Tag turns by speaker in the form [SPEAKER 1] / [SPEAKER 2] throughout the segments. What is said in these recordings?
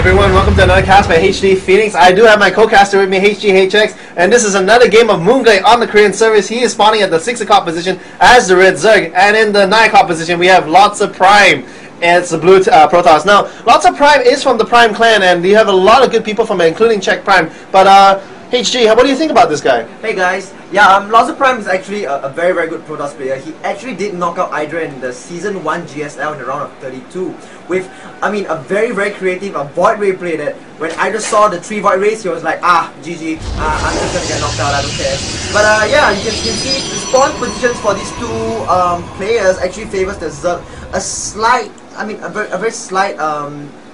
[SPEAKER 1] everyone, welcome to another cast by HD Phoenix. I do have my co-caster with me, HGHX, and this is another game of mOOnGLaDe on the Korean service. He is spawning at the 6 o'clock position as the red Zerg, and in the 9 o'clock position we have LotzePrime, and it's the blue Protoss. Now, LotzePrime is from the Prime clan, and we have a lot of good people from it, including Czech Prime, but HG, what do you think about this guy?
[SPEAKER 2] Hey guys, yeah, LotzePrime is actually a very, very good Protoss player. He actually did knock out Hydra in the Season 1 GSL in the round of 32 with, I mean, a very, very creative Void Ray play that when Hydra saw the 3 Void Rays, he was like, GG, I'm just gonna get knocked out, I don't care. But yeah, you can see the spawn positions for these two players actually favors the Zerg a slight, I mean, a very slight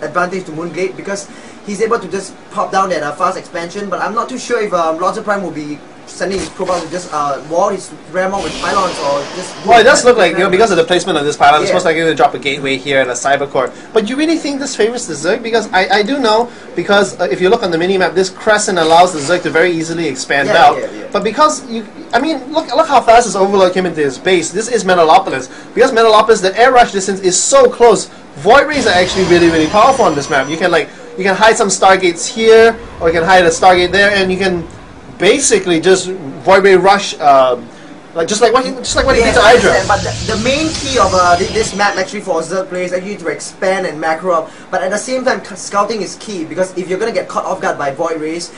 [SPEAKER 2] advantage to mOOnGLaDe, because he's able to just pop down that fast expansion, but I'm not too sure if LotzePrime will be sending his profile to just wall his ram with pylons or just...
[SPEAKER 1] Well, it does look like, you know, because of the placement of this pylon, it's most likely to drop a gateway here and a cyber core. But you really think this favors the Zerg? Because I do know, because if you look on the minimap, this crescent allows the Zerg to very easily expand out. But because you... I mean, look how fast this Overlord came into his base. This is Metalopolis. Because Metalopolis, the air rush distance is so close, Void Rays are actually really, really powerful on this map. You can hide some Stargates here, or you can hide a Stargate there, and you can basically just Void Ray rush, just like what he did to Hydra.
[SPEAKER 2] But the main key of this map actually for Zerg players actually to expand and macro up. But at the same time, scouting is key, because if you're gonna get caught off guard by Void Rays,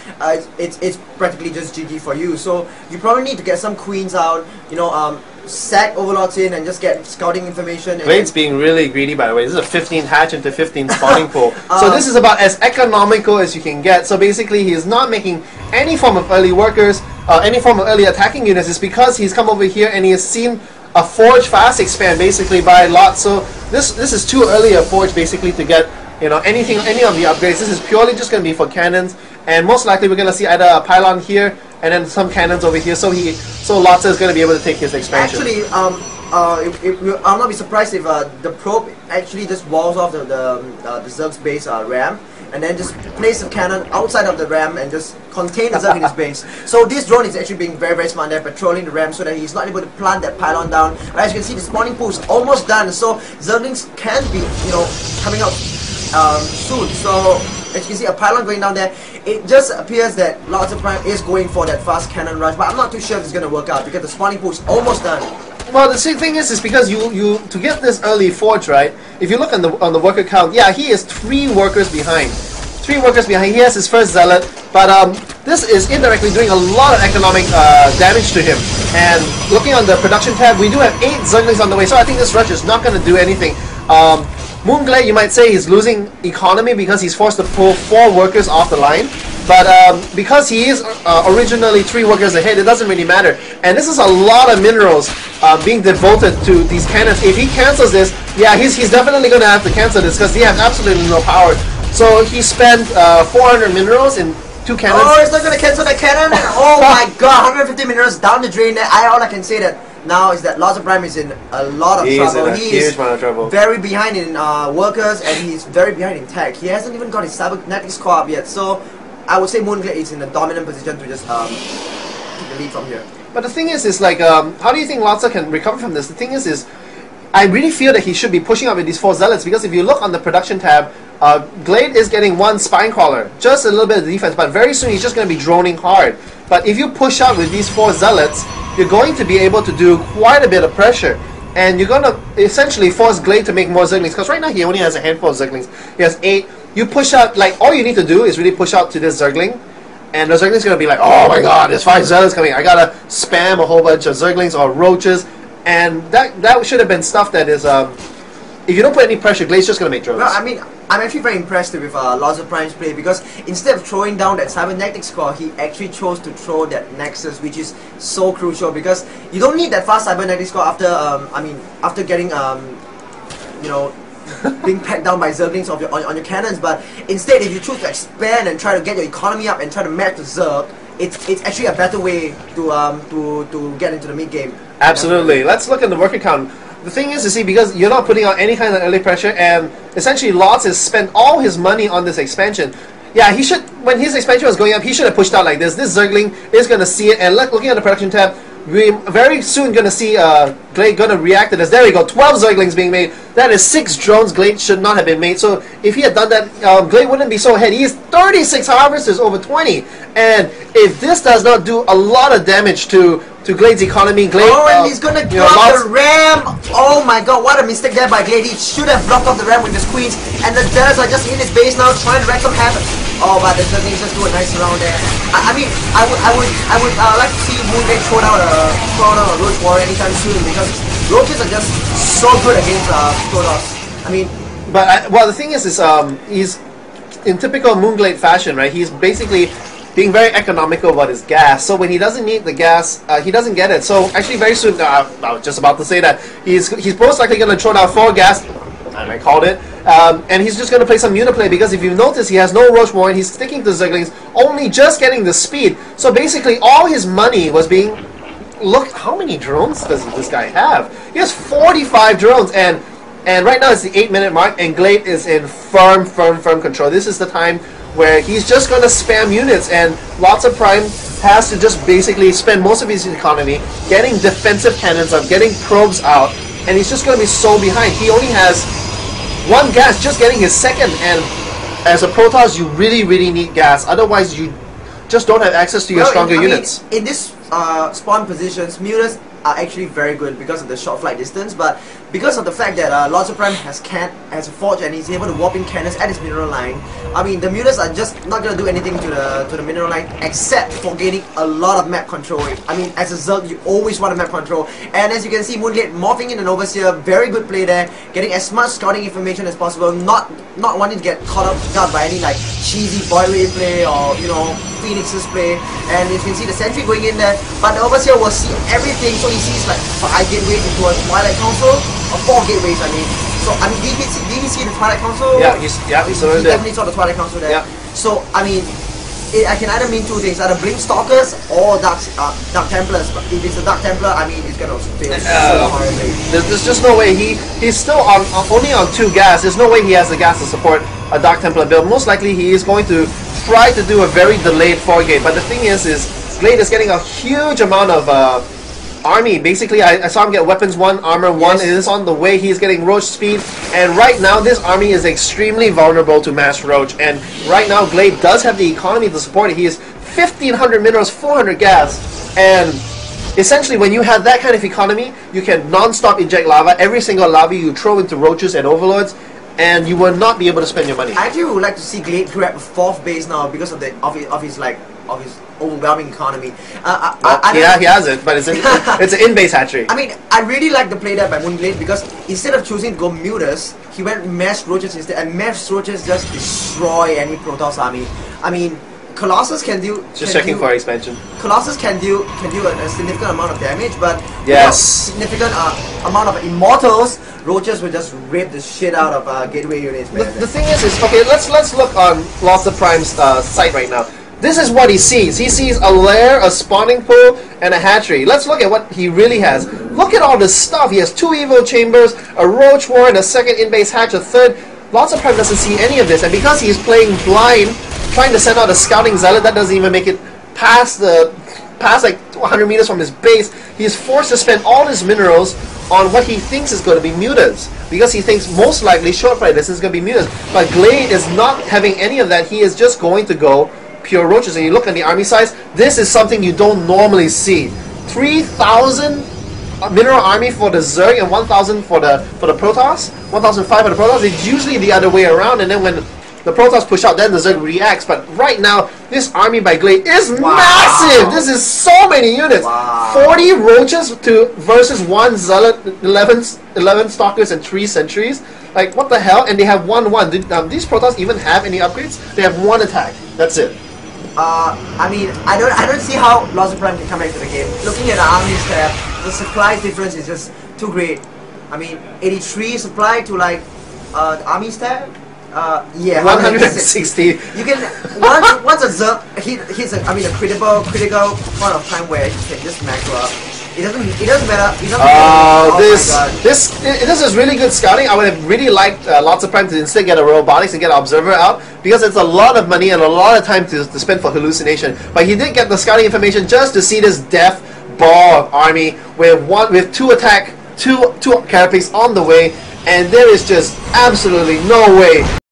[SPEAKER 2] it's practically just GG for you. So you probably need to get some queens out, you know, sack Overlords in and just get scouting information.
[SPEAKER 1] GLaDE's being really greedy, by the way. This is a 15 hatch into 15 spawning pool. So this is about as economical as you can get. So basically, he is not making any form of early workers, any form of early attacking units. It's because he's come over here and he has seen a Forge fast expand basically by Lot. So this is too early a Forge basically to get, you know, any of the upgrades. This is purely just going to be for cannons, and most likely we're going to see either a pylon here and then some cannons over here. So Lotze is going to be able to take his expansion.
[SPEAKER 2] Actually, I'll not be surprised if the probe actually just walls off the Zerg's base ram, and then just place a cannon outside of the ram and just contain the Zerg in his base. So this drone is actually being very, very smart there, patrolling the ram so that he's not able to plant that pylon down. But as you can see, the spawning pool is almost done, so Zerglings can be, you know, coming out soon. So as you can see, a pylon going down there. It just appears that LotzePrime is going for that fast cannon rush, but I'm not too sure if it's going to work out because the spawning pool is almost done.
[SPEAKER 1] Well, the thing is because you to get this early Forge, right? If you look on the worker count, yeah, he is 3 workers behind. 3 workers behind. He has his first zealot, but this is indirectly doing a lot of economic damage to him. And looking on the production tab, we do have 8 Zerglings on the way, so I think this rush is not going to do anything. mOOnGLaDe, you might say, he's losing economy because he's forced to pull 4 workers off the line. But because he is originally 3 workers ahead, it doesn't really matter. And this is a lot of minerals being devoted to these cannons. If he cancels this, yeah, he's definitely going to have to cancel this because he has absolutely no power. So he spent 400 minerals in 2 cannons.
[SPEAKER 2] Oh, he's not going to cancel that cannon? Oh my god, 150 minerals down the drain there. All I can say that now is that LotzePrime is in a lot of trouble.
[SPEAKER 1] He is
[SPEAKER 2] very behind in workers, and he's very behind in tech. He hasn't even got his cybernetics core up yet, so I would say mOOnGLaDe is in a dominant position to just take the lead from here.
[SPEAKER 1] But the thing is like, how do you think Lotze can recover from this? The thing is I really feel that he should be pushing up with these 4 zealots, because if you look on the production tab, GLaDE is getting 1 spine crawler, just a little bit of defense, but very soon he's just going to be droning hard. But if you push out with these 4 zealots, you're going to be able to do quite a bit of pressure, and you're going to essentially force GLaDE to make more Zerglings, because right now he only has a handful of Zerglings. He has 8. You push out, like, all you need to do is really push out to this Zergling, and the Zergling's going to be like, oh my god, there's 5 Zealots coming, I gotta spam a whole bunch of Zerglings or Roaches, and that should have been stuff that is, if you don't put any pressure, GLaDE's just going to make drones.
[SPEAKER 2] Well, I mean, I'm actually very impressed with LotzePrime's play, because instead of throwing down that cybernetics core, he actually chose to throw that Nexus, which is so crucial, because you don't need that fast cybernetics core after, after getting, you know, being packed down by Zerglings on your cannons. But instead, if you choose to expand and try to get your economy up and try to match the Zerg, it's actually a better way to get into the mid game.
[SPEAKER 1] Absolutely. Let's look at the worker count. The thing is, you see, because you're not putting out any kind of early pressure, and essentially Lotze has spent all his money on this expansion. Yeah, he should, when his expansion was going up, he should have pushed out like this. This Zergling is going to see it, and looking at the production tab, we're very soon going to see GLaDe going to react to this. There we go, 12 Zerglings being made. That is 6 drones GLaDe should not have been made. So if he had done that, GLaDe wouldn't be so ahead. He is 36 harvesters over 20. And if this does not do a lot of damage to GLaDe's economy, GLaDe...
[SPEAKER 2] Oh, and he's gonna block the ram! Oh my god, what a mistake there by GLaDe. He should have blocked off the ram with his queens. And the Zealots are just in his base now, trying to wreak some havoc. Oh, but the Zerglings just do a nice round there. I mean, I would like to see mOOnGLaDe throw down a Roach Warrior anytime soon, because Roaches are just so good against Protoss. I mean...
[SPEAKER 1] But, well, the thing is he's in typical mOOnGLaDe fashion, right? He's basically being very economical about his gas. So when he doesn't need the gas, he doesn't get it. So actually very soon, I was just about to say that, he's most likely going to throw down 4 gas, and I called it, and he's just going to play some Uniplay, because if you notice, he has no Roach Warrior, he's sticking to Zerglings, only just getting the speed. So basically all his money was being... Look, how many drones does this guy have? He has 45 drones, and right now it's the 8-minute mark, and GLaDe is in firm control. This is the time where he's just going to spam units, and LotzePrime has to just basically spend most of his economy getting defensive cannons up, getting probes out, and he's just going to be so behind. He only has 1 gas, just getting his 2nd, and as a Protoss, you really need gas. Otherwise, you just don't have access to your stronger units.
[SPEAKER 2] In this spawn positions, Mutas are actually very good because of the short flight distance, but because of the fact that LotzePrime has a forge and he's able to warp in cannons at his mineral line, I mean, the Mutas are just not going to do anything to the mineral line except for gaining a lot of map control. I mean, as a Zerg, you always want a map control, and as you can see, mOOnGLaDe morphing in an Overseer, very good play there, getting as much scouting information as possible, not wanting to get caught up guard by any like cheesy Void Ray play or, you know, Phoenix's play. And you can see the sentry going in there, but the Overseer will see everything, so he sees like 5 gateways into a Twilight Council, or 4 gateways, I mean. So, I mean, did he see the Twilight Council?
[SPEAKER 1] Yeah, he
[SPEAKER 2] definitely saw the Twilight Council there. Yeah. So, I mean, I can either mean 2 things, either Blink Stalkers or Dark Templars. But if it's a Dark Templar, I mean, it's gonna fail so horribly.
[SPEAKER 1] There's just no way. He's still only on 2 gas. There's no way he has the gas to support a Dark Templar build. Most likely, he is going to try to do a very delayed 4-gate. But the thing is GLaDe is getting a huge amount of army. Basically, I saw him get weapons 1, armor 1. Yes. It is on the way. He's getting roach speed, and right now this army is extremely vulnerable to mass roach. And right now GLaDe does have the economy to support it. He is 1,500 minerals, 400 gas, and essentially when you have that kind of economy, you can non-stop inject lava. Every single lava you throw into roaches and overlords, and you will not be able to spend your money.
[SPEAKER 2] I actually would like to see GLaDe grab a 4th base now because of his overwhelming economy.
[SPEAKER 1] He has it, but it's an in-base hatchery.
[SPEAKER 2] I mean, I really like the play there by mOOnGLaDe, because instead of choosing to go Mutas, he went Mass Roaches instead, and Mass Roaches just destroy any Protoss army. I mean, Colossus can do...
[SPEAKER 1] Just checking for expansion.
[SPEAKER 2] Colossus can do a significant amount of damage, but
[SPEAKER 1] yes,
[SPEAKER 2] significant amount of Immortals, Roaches will just rip the shit out of gateway units.
[SPEAKER 1] The thing is okay, let's look on LotzePrime's site right now. This is what he sees. He sees a lair, a spawning pool, and a hatchery. Let's look at what he really has. Look at all this stuff. He has 2 Evo Chambers, a Roach War, and a 2nd in-base hatch, a 3rd. LotzePrime doesn't see any of this, and because he's playing blind, trying to send out a scouting zealot that doesn't even make it past like 100 meters from his base, he's forced to spend all his minerals on what he thinks is going to be Mutas, because he thinks most likely short flight distance is going to be Mutas. But GLaDe is not having any of that. He is just going to go pure roaches. And you look at the army size, this is something you don't normally see. 3,000 mineral army for the Zerg and 1,000 for the Protoss, 1,500 for the Protoss. It's usually the other way around, and then when the Protoss push out, then the Zerg reacts. But right now, this army by GLaDe is massive! This is so many units! 40 roaches versus 1 zealot, 11 stalkers, and 3 sentries. Like, what the hell? And they have 1-1. These Protoss even have any upgrades? They have 1 attack. That's it.
[SPEAKER 2] I mean, I don't see how LotzePrime can come back to the game. Looking at the armies tab, the supply difference is just too great. I mean, 83 supply to like the armies tab. Yeah,
[SPEAKER 1] 160.
[SPEAKER 2] You can once a Zerg hits a critical point of time where he can just macro up. It doesn't matter.
[SPEAKER 1] This is really good scouting. I would have really liked LotzePrime to instead get a robotics and get an observer out, because it's a lot of money and a lot of time to spend for hallucination. But he did get the scouting information just to see this death ball of army with two attack, two carapace on the way, and there is just absolutely no way